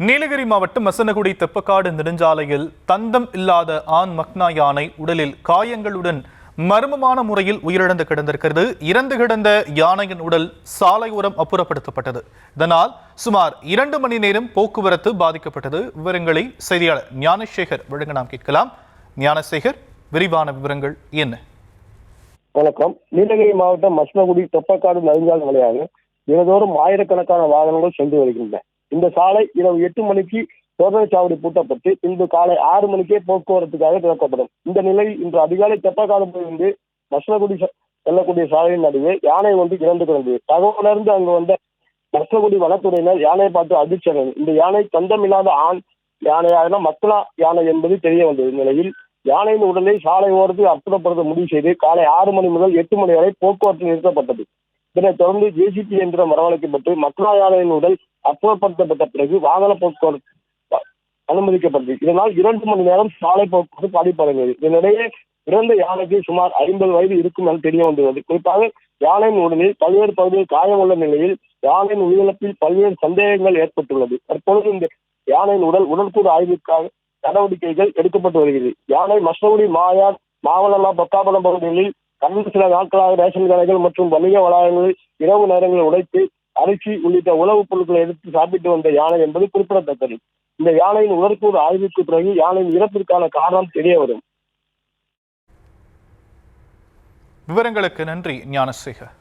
நீலகிரி மாவட்டம் மசனகுடி தெப்பக்காடு நெடுஞ்சாலையில் தந்தம் இல்லாத ஆண் மக்னா யானை உடலில் காயங்களுடன் மர்மமான முறையில் உயிரிழந்து கிடந்திருக்கிறது. இறந்து கிடந்த யானையின் உடல் சாலையோரம் அப்புறப்படுத்தப்பட்டது. இதனால் சுமார் 2 மணி நேரம் போக்குவரத்து பாதிக்கப்பட்டது. விவரங்களை செய்தியாளர் ஞானசேகர் வழங்க நாம் கேட்கலாம். ஞானசேகர், விரிவான விவரங்கள் என்ன? வணக்கம். நீலகிரி மாவட்டம் மசனகுடி தெப்பக்காடு நெடுஞ்சாலை வழியாக தினந்தோறும் ஆயிரக்கணக்கான வாகனங்கள் சென்று வருகின்றன. இந்த சாலை இரவு 8 மணிக்கு சோதனை சாவடி பூட்டப்பட்டு இன்று காலை 6 மணிக்கே போக்குவரத்துக்காக திறக்கப்படும். இந்த நிலையில் இன்று அதிகாலை தெப்பக்காடு மசனகுடி செல்லக்கூடிய சாலையின் நடுவே யானை ஒன்று இறந்து கிடந்தது. தகவலிருந்து அங்கு வந்த மசனகுடி வனத்துறையினர் யானையை பார்த்து அதிர்ச்சி அடைந்தது. இந்த யானை தந்தமில்லாத ஆண் யானையான மக்னா யானை என்பது தெரிய வந்தது. நிலையில் யானையின் உடலை சாலை ஓரத்தில் அற்புதப்படுத்த முடிவு செய்து காலை 6 மணி முதல் 8 மணி வரை போக்குவரத்து நிறுத்தப்பட்டது. இதனைத் தொடர்ந்து ஜேசிபி எந்திரம் வரவழைக்கப்பட்டு மக்னா யானையின் உடல் அப்புறப்படுத்தப்பட்ட பிறகு வாகன போக்குவரத்து அனுமதிக்கப்பட்டது. இதனால் 2 மணி நேரம் சாலை போக்குவரத்து பாதிப்படைந்தது. இதனிடையே இறந்த யானைக்கு சுமார் 50 வயது இருக்கும் என தெரிய வந்துள்ளது. குறிப்பாக யானையின் உடலில் பல்வேறு பகுதியில் காயம் உள்ள நிலையில் யானையின் உயிரிழப்பில் பல்வேறு சந்தேகங்கள் ஏற்பட்டுள்ளது. தற்பொழுது இந்த யானையின் உடற்கூறு ஆய்வுக்காக நடவடிக்கைகள் எடுக்கப்பட்டு வருகிறது. யானை மசனகுடி மாயார் மாவளலா பக்காபலம் பகுதிகளில் கடந்த சில நாட்களாக ரேஷன் கடைகள் மற்றும் வணிக வளாகங்களில் இரவு நேரங்களில் உடைத்து அரிசி உள்ளிட்ட உணவுப் பொருட்களை எடுத்து சாப்பிட்டு வந்த யானை என்பது குறிப்பிடத்தக்கது. இந்த யானையின் உடற்கூறு ஆய்வுக்கு பிறகு யானையின் இறப்பிற்கான காரணம் தெரிய வரும். விவரங்களுக்கு நன்றி ஞானசேகர்.